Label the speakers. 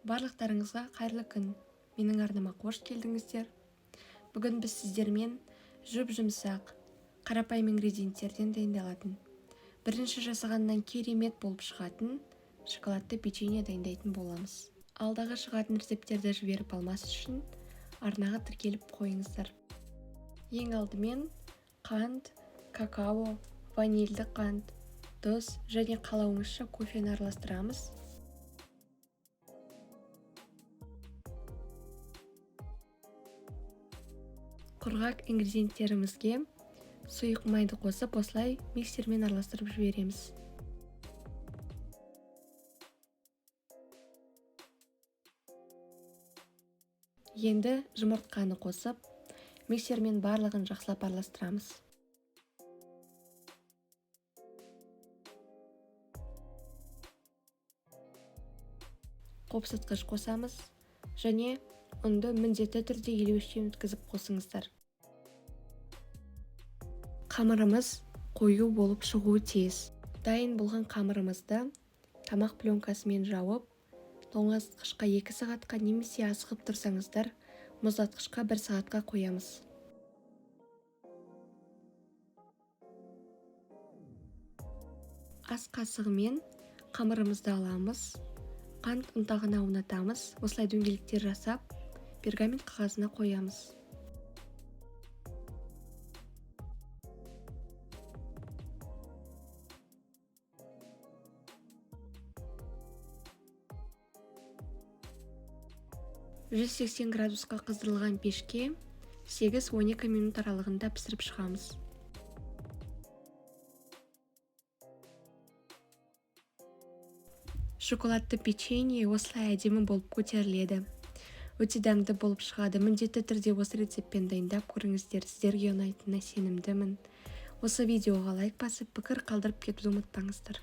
Speaker 1: Барлықтарыңызға қайырлы күн. Менің арнама қош келдіңіздер. Бүгін біз сіздермен жұмсақ, қарапайым ингредиенттерден дайындалатын, бірінші жасағаннан керемет болып шығатын шоколадты печенье дайындайтын боламыз. Алдағы шығатын рецептерді жіберіп алмас үшін арнаға тіркеліп қойыңыздар. Ең алдымен қант, какао, ванильді қант, тұз және қалауыңызша кофені араластырамыз. Құрғақ ингредиенттерімізге сұйық майды қосып, осылай миксермен араластырып жібереміз. Енді жұмыртқаны қосып, миксермен барлығын жақсылап араластырамыз. Қопсытқыш қосамыз және ұнды міндетті түрде елеуіштен өткізіп қосыңыздар. Қамырымыз қою болып шығуы тиіс. Дайын болған қамырымызды тамақ пленкасымен жауып, тоңазытқышқа 2 сағатқа немесе асығып тұрсаңыздар, мұздатқышқа 1 сағатқа қоямыз. Ас қасығымен қамырымызды аламыз, қант ұнтағына аунатамыз, осылай дөңгелектер жасап, пергамент қағазына қоямыз. «180 градусқа қыздырылған пешке 8-12 минут аралығында пісіріп шығамыз. Шоколадты печенье осылай әдемі болып көтеріледі. Өте дәмді болып шығады. Міндетті түрде осы рецептпен дайындап көріңіздер. Сіздерге ұнайтынына сенімдімін. Осы видеоға лайк басып, пікір қалдырып кетуді ұмытпаңыздар.